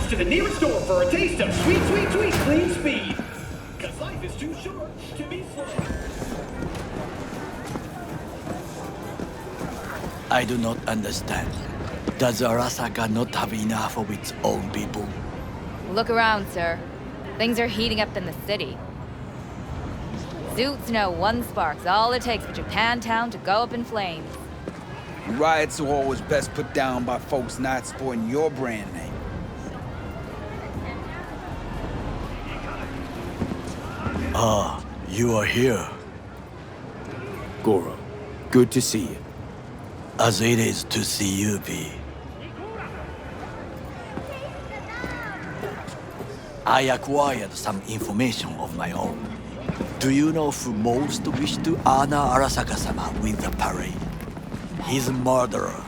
To the nearest store for a taste of sweet, sweet, sweet clean speed. Cause life is too short to be slow. I do not understand. Does Arasaka not have enough of its own people? Look around, sir. Things are heating up in the city. Zoots know one spark's all it takes for Japantown to go up in flames. Riots are always best put down by folks not sporting your brand name. Ah, you are here. Goro, good to see you. As it is to see you, V. I acquired some information of my own. Do you know who most wished to honor Arasaka-sama with the parade? His murderer.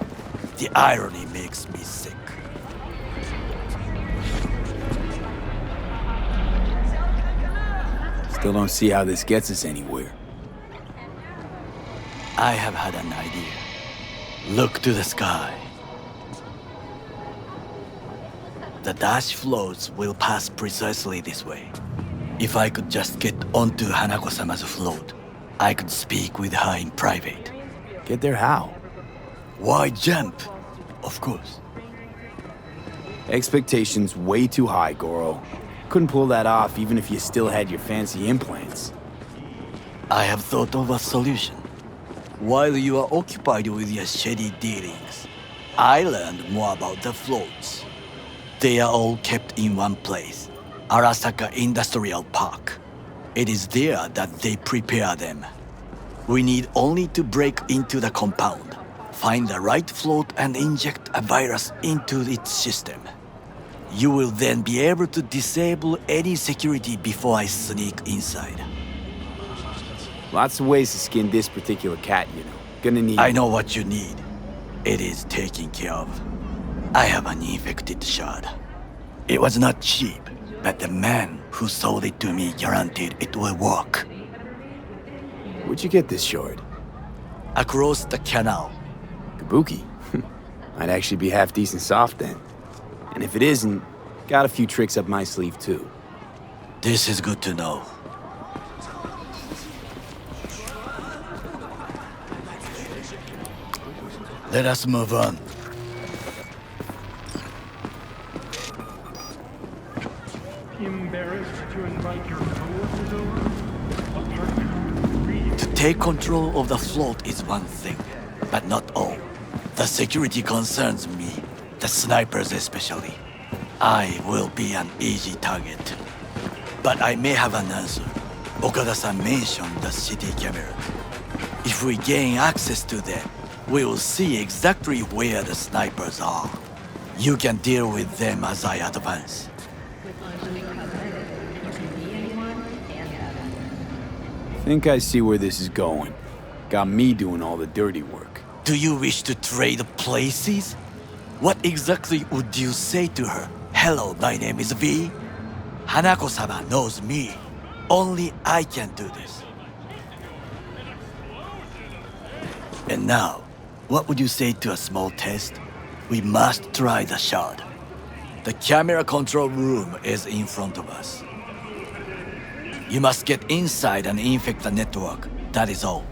The irony makes me sick. Still don't see how this gets us anywhere. I have had an idea. Look to the sky. The dash floats will pass precisely this way. If I could just get onto Hanako-sama's float, I could speak with her in private. Get there how? Why jump? Of course. Expectations way too high, Goro. Couldn't pull that off even if you still had your fancy implants. I have thought of a solution. While you are occupied with your shady dealings, I learned more about the floats. They are all kept in one place, Arasaka Industrial Park. It is there that they prepare them. We need only to break into the compound, find the right float and inject a virus into its system. You will then be able to disable any security before I sneak inside. Lots of ways to skin this particular cat, you know. Gonna need... I know what you need. It is taken care of. I have an infected shard. It was not cheap, but the man who sold it to me guaranteed it will work. Where'd you get this shard? Across the canal. Kabuki? Might actually be half decent soft then. And if it isn't, got a few tricks up my sleeve too. This is good to know. Let us move on. Embarrassed to invite your coworkers over? To take control of the float is one thing, but not all. The security concerns me, the snipers especially. I will be an easy target. But I may have an answer. Okada-san mentioned the city camera. If we gain access to them, we will see exactly where the snipers are. You can deal with them as I advance. Think I see where this is going. Got me doing all the dirty work. Do you wish to trade places? What exactly would you say to her? Hello, my name is V. Hanako-sama knows me. Only I can do this. And now, what would you say to a small test? We must try the shard. The camera control room is in front of us. You must get inside and infect the network. That is all.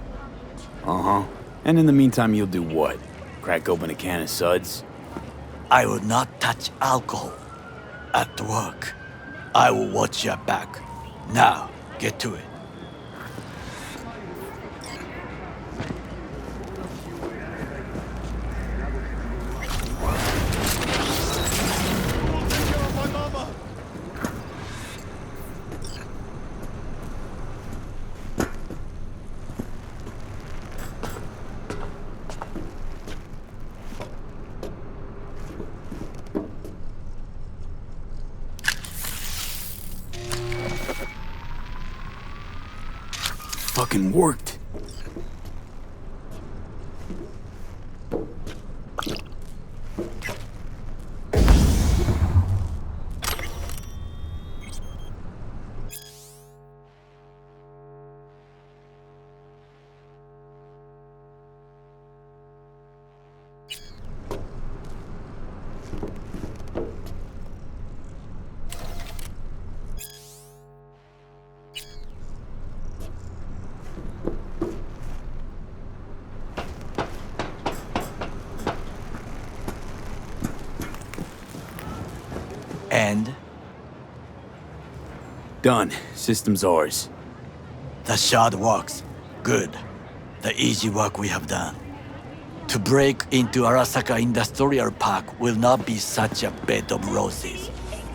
Uh-huh. And in the meantime, you'll do what? Crack open a can of suds? I will not touch alcohol at work. I will watch your back. Now, get to it. Fucking worked. And Done. System's ours. the shard works. Good. The easy work we have done. To break into Arasaka Industrial Park will not be such a bed of roses.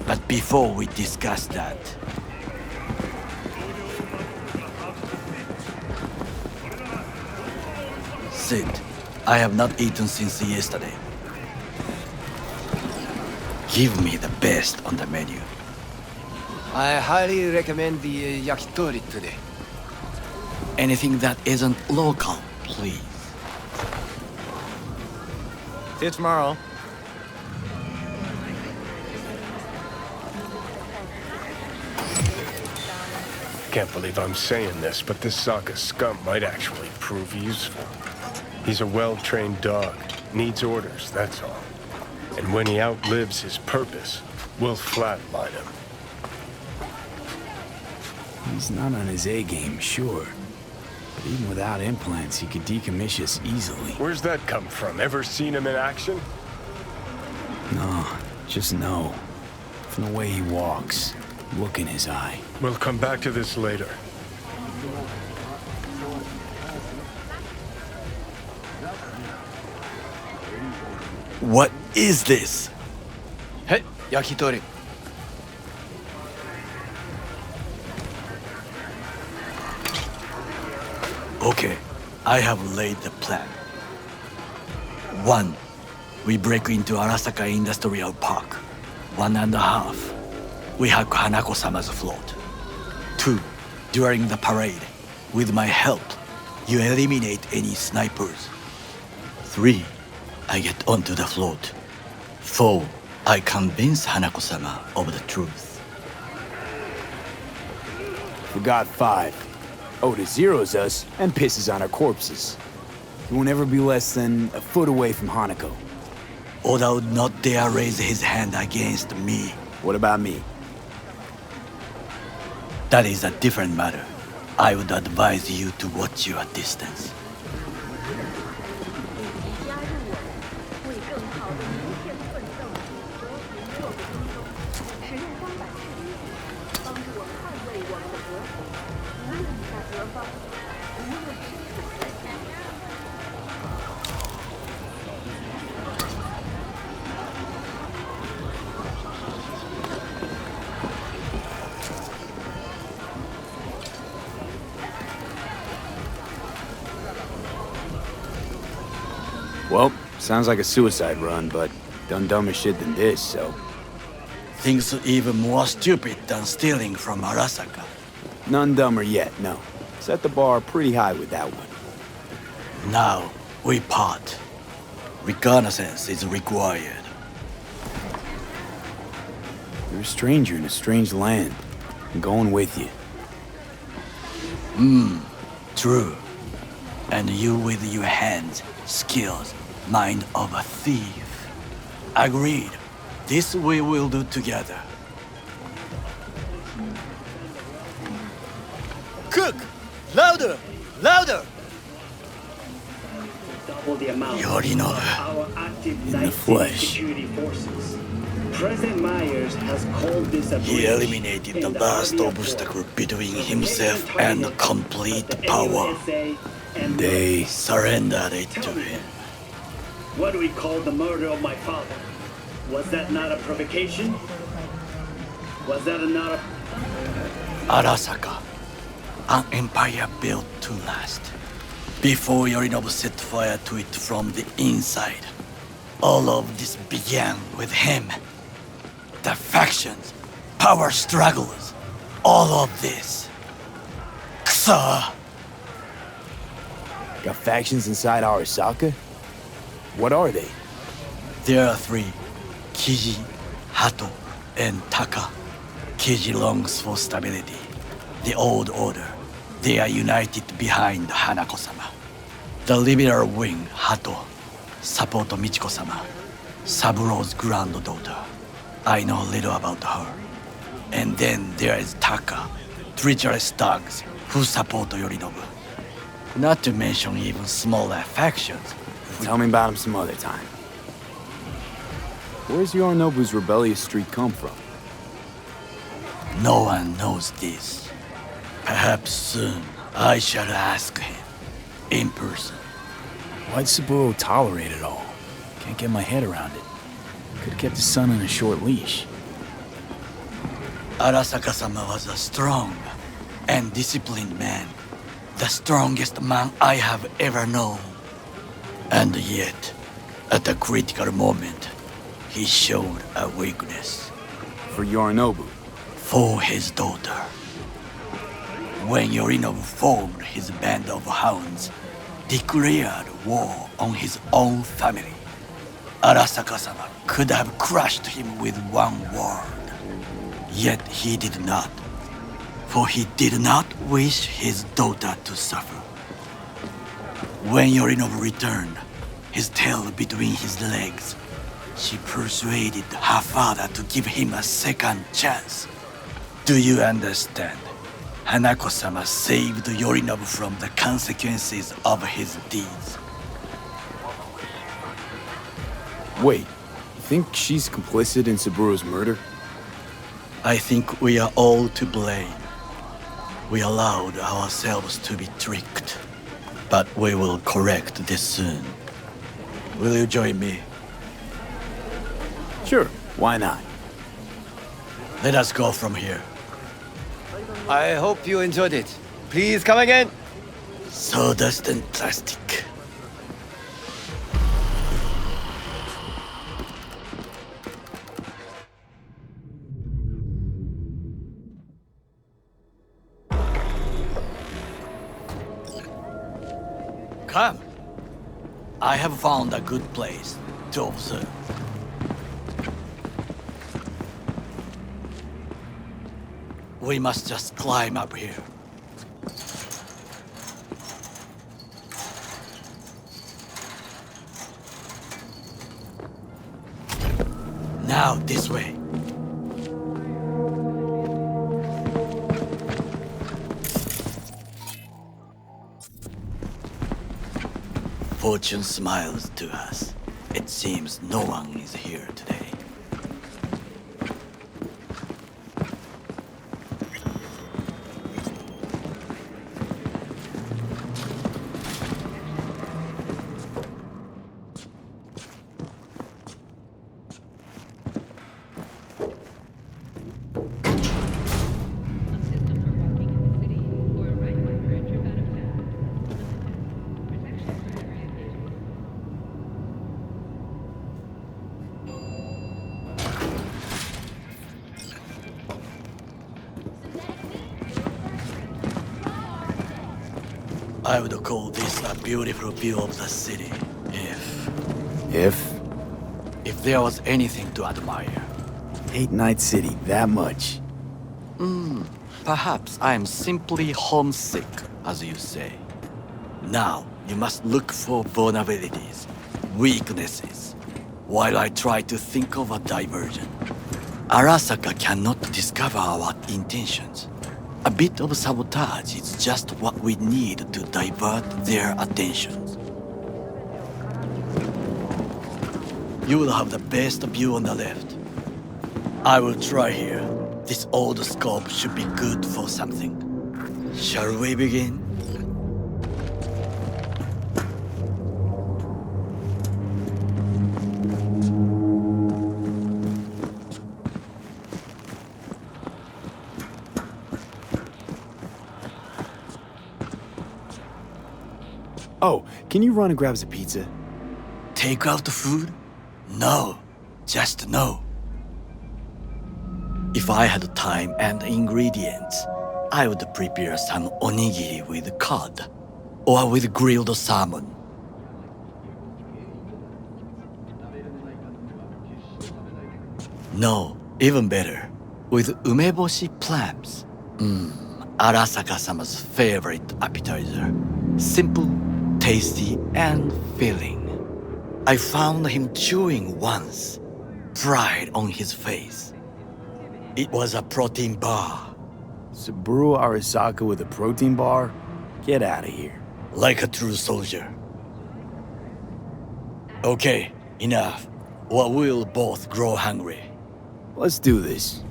But before we discuss that, Sid, I have not eaten since yesterday. Give me the best on the menu. I highly recommend the yakitori today. Anything that isn't local, please. See you tomorrow. Can't believe I'm saying this, but this Sokka scum might actually prove useful. He's a well-trained dog. Needs orders, that's all. And when he outlives his purpose, we'll flatline him. He's not on his A game, sure. But even without implants, he could decommission us easily. Where's that come from? Ever seen him in action? No, just no. From the way he walks, look in his eye. We'll come back to this later. What is this? Hey, yakitori. Okay, I have laid the plan. 1. We break into Arasaka Industrial Park. 1.5. We hack Hanako-sama's float. 2. During the parade, with my help, you eliminate any snipers. 3. I get onto the float. 4. I convince Hanako-sama of the truth. Forgot 5. Oda zeros us and pisses on our corpses. He won't ever be less than a foot away from Hanako. Oda would not dare raise his hand against me. What about me? That is a different matter. I would advise you to watch your distance. Well, sounds like a suicide run, but done dumber shit than this, so... Things even more stupid than stealing from Arasaka. None dumber yet, no. Set the bar pretty high with that one. Now, we part. Reconnaissance is required. You're a stranger in a strange land. I'm going with you. True. And you with your hands, skills, mind of a thief. Agreed. This we will do together. Cook! Louder! Louder! triple the amount Yorinobu, of our active in the night flesh. security forces. President Myers has called this a he breach eliminated in the the last Army obstacle Accord. between So himself the and target complete of the power. AUSA and They Surrendered it to Tell me, him. what do we call the murder of my father? Was that not a provocation? Was that not a... Arasaka, an empire built to last. Before Yorinobu set fire to it from the inside, all of this began with him. The factions, power struggles, all of this. Kusa! got factions inside Arasaka? What are they? There are three: Kiji, Hato, and Taka. Kiji longs for stability. The old order. They are united behind Hanako-sama. The liberal wing, Hato, support Michiko-sama, Saburo's granddaughter. I know little about her. And then there is Taka, treacherous thugs who support Yorinobu. Not to mention even smaller factions. Tell me about him some other time. Where's Yorinobu's rebellious streak come from? No one knows this. Perhaps soon I shall ask him in person. Why'd Saburo tolerate it all? Can't get my head around it. Could've kept his son on a short leash. Arasaka-sama was a strong and disciplined man. The strongest man I have ever known. And yet, at a critical moment, he showed a weakness. For Yorinobu. For his daughter. When Yorinobu formed his band of hounds, declared war on his own family, Arasaka-sama could have crushed him with one word. Yet he did not, for he did not wish his daughter to suffer. When Yorinobu returned, his tail between his legs, she persuaded her father to give him a second chance. Do you understand? Hanako-sama saved Yorinobu from the consequences of his deeds. Wait, you think she's complicit in Saburo's murder? I think we are all to blame. We allowed ourselves to be tricked. But we will correct this soon. Will you join me? Sure, why not? Let us go from here. I hope you enjoyed it. Please come again. Sawdust and plastic. Come. I have found a good place to observe. We must just climb up here. Now this way. Fortune smiles to us. It seems no one is here today. I would call this a beautiful view of the city, if there was anything to admire. Hate Night City that much. Perhaps I am simply homesick, as you say. Now, you must look for vulnerabilities, weaknesses, while I try to think of a diversion. Arasaka cannot discover our intentions. A bit of sabotage is just what we need to divert their attentions. You will have the best view on the left. I will try here. This old scope should be good for something. Shall we begin? Oh, can you run and grab us a pizza? Take out the food? No, just no. If I had time and ingredients, I would prepare some onigiri with cod or with grilled salmon. No, even better, with umeboshi clams. Arasaka-sama's favorite appetizer. Simple, tasty, and filling. I found him chewing once, pride on his face. It was a protein bar. Saburo Arasaka with a protein bar? Get out of here. Like a true soldier. Okay, enough. Or we'll both grow hungry. Let's do this.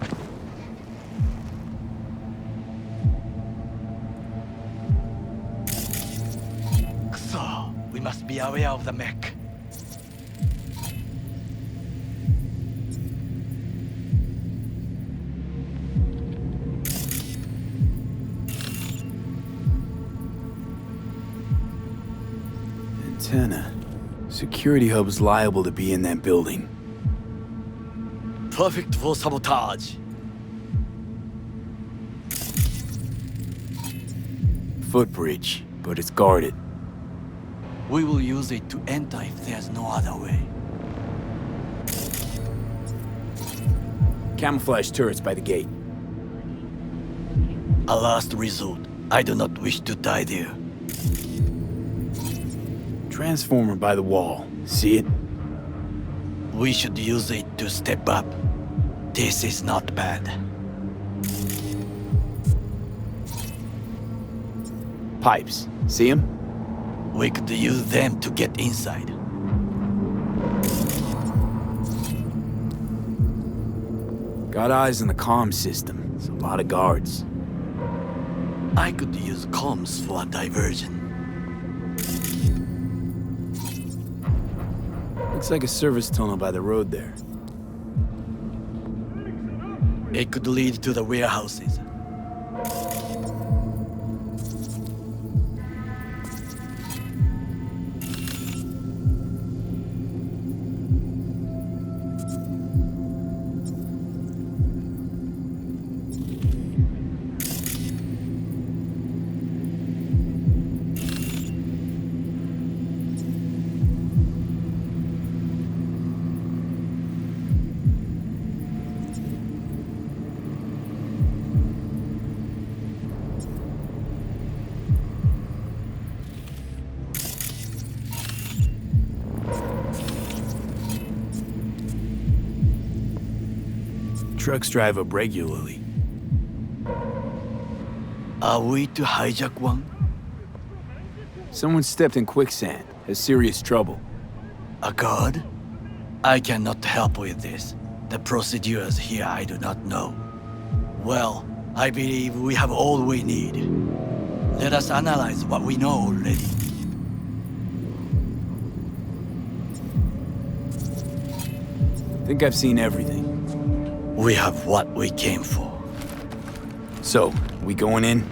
So, we must be aware of the mech. Antenna. Security hub's liable to be in that building. Perfect for sabotage. Footbridge, but it's guarded. We will use it to enter if there's no other way. Camouflage turrets by the gate. A last resort. I do not wish to die there. Transformer by the wall. See it? We should use it to step up. This is not bad. Pipes. See them? We could use them to get inside. Got eyes on the comm system. It's a lot of guards. I could use comms for a diversion. Looks like a service tunnel by the road there. It could lead to the warehouses. Trucks drive up regularly. Are we to hijack one? Someone stepped in quicksand. Has serious trouble. A guard? I cannot help with this. The procedures here I do not know. Well, I believe we have all we need. Let us analyze what we know already. Think I've seen everything. We have what we came for. So, we going in?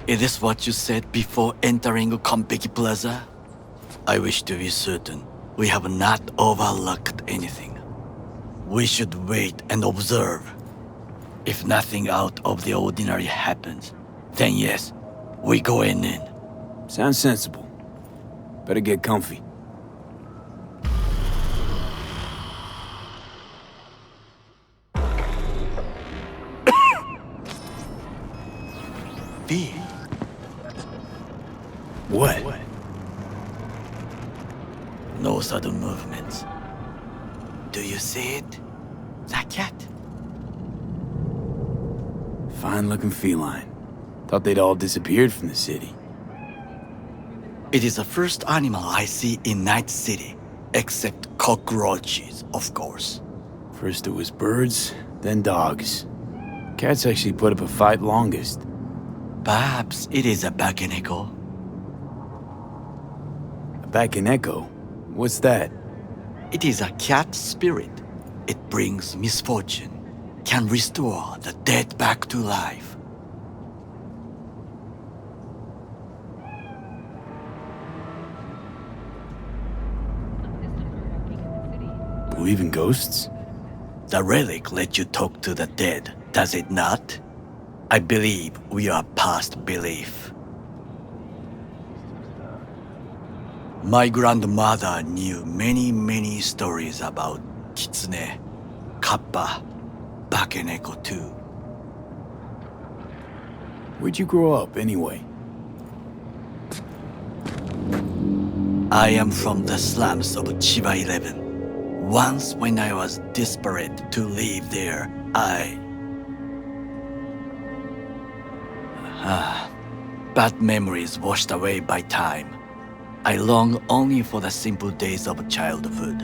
Is this what you said before entering Konpeki Plaza? I wish to be certain we have not overlooked anything. We should wait and observe. If nothing out of the ordinary happens, then yes, we go in. Sounds sensible. Better get comfy. V. What? No sudden movements. Do you see it? That cat? Fine-looking feline. Thought they'd all disappeared from the city. It is the first animal I see in Night City, except cockroaches, of course. First it was birds, then dogs. Cats actually put up a fight longest. Perhaps it is a Bakeneko. A Bakeneko? What's that? It is a cat spirit. It brings misfortune, can restore the dead back to life. Believe in ghosts? The relic let you talk to the dead, does it not? I believe we are past belief. My grandmother knew many stories about Kitsune, Kappa, Bakeneko too. Where'd you grow up, anyway? I am from the slums of Chiba 11. Once when I was desperate to live there, bad memories washed away by time. I long only for the simple days of childhood.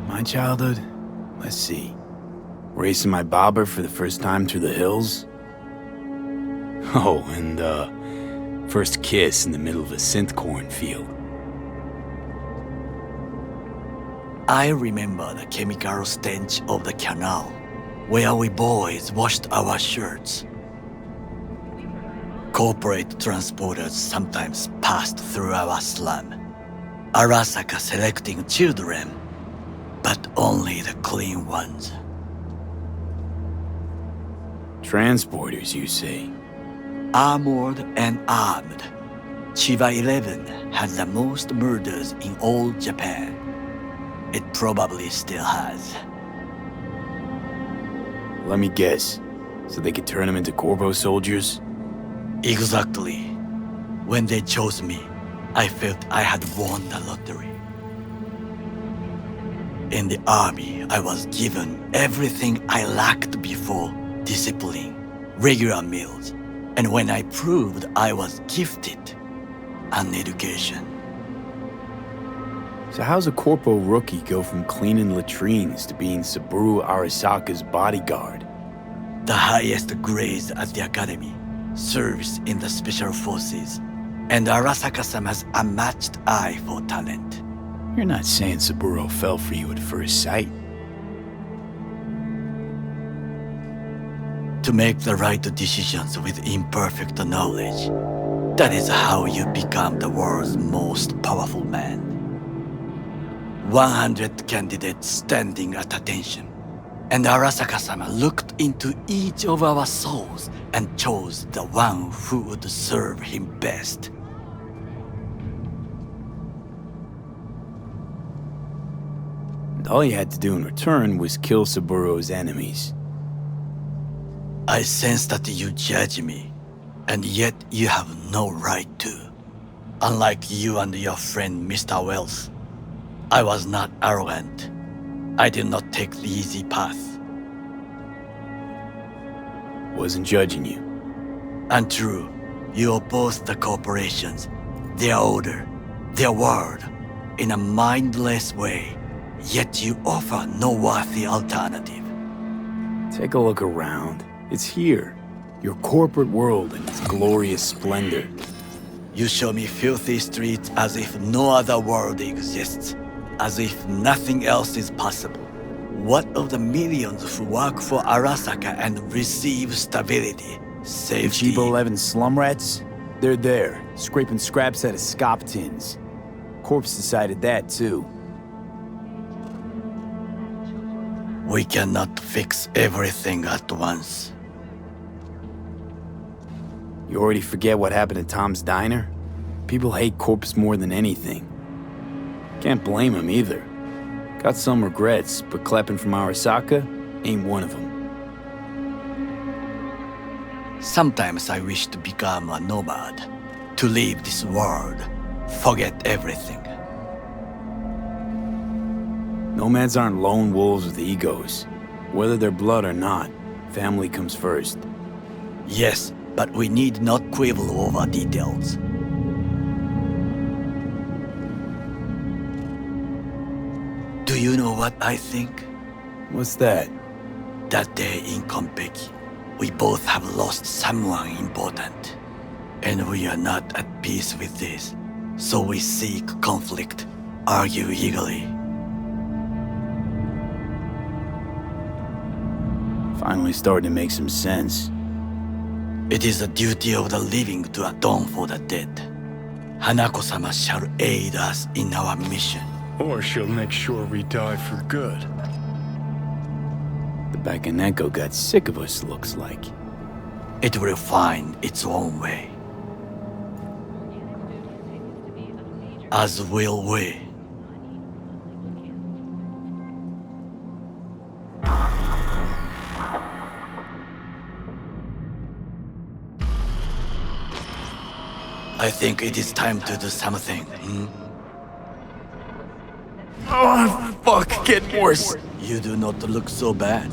My childhood? Let's see. Racing my bobber for the first time through the hills? Oh, and first kiss in the middle of a synth cornfield. I remember the chemical stench of the canal, where we boys washed our shirts. Corporate transporters sometimes passed through our slum, Arasaka selecting children, but only the clean ones. Transporters, you say? Armored and armed, Chiba 11 had the most murders in all Japan. It probably still has. Let me guess. So they could turn them into Corpo soldiers? Exactly. When they chose me, I felt I had won the lottery. In the army, I was given everything I lacked before: discipline, regular meals, and when I proved I was gifted, an education. So how's a Corpo rookie go from cleaning latrines to being Saburo Arasaka's bodyguard? The highest grades at the academy, service in the special forces, and Arasaka-sama's unmatched eye for talent. You're not saying Saburo fell for you at first sight. To make the right decisions with imperfect knowledge, that is how you become the world's most powerful man. 100 candidates standing at attention, and Arasaka-sama looked into each of our souls and chose the one who would serve him best. And all you had to do in return was kill Saburo's enemies. I sense that you judge me, and yet you have no right to. Unlike you and your friend Mr. Wells, I was not arrogant. I did not take the easy path. Wasn't judging you. Untrue, you oppose the corporations, their order, their word, in a mindless way, yet you offer no worthy alternative. Take a look around. It's here. Your corporate world in its glorious splendor. You show me filthy streets as if no other world exists, as if nothing else is possible. What of the millions who work for Arasaka and receive stability, safety? Chiba 11 slum rats? They're there, scraping scraps out of scop tins. Corpse decided that too. We cannot fix everything at once. You already forget what happened at Tom's Diner? People hate Corpse more than anything. Can't blame him either. Got some regrets, but clapping from Arasaka ain't one of them. Sometimes I wish to become a nomad, to leave this world, forget everything. Nomads aren't lone wolves with egos. Whether they're blood or not, family comes first. Yes, but we need not quibble over details. you know what I think? What's that? That day in Konpeki, we both have lost someone important. And we are not at peace with this. So we seek conflict, argue eagerly. Finally starting to make some sense. It is the duty of the living to atone for the dead. Hanako-sama shall aid us in our mission. Or she'll make sure we die for good. The Bakaneko got sick of us, looks like. It will find its own way. As will we. I think it is time to do something. Oh, fuck, getting worse. You do not look so bad.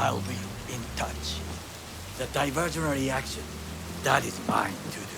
I'll be in touch. The diversionary action, that is mine to do.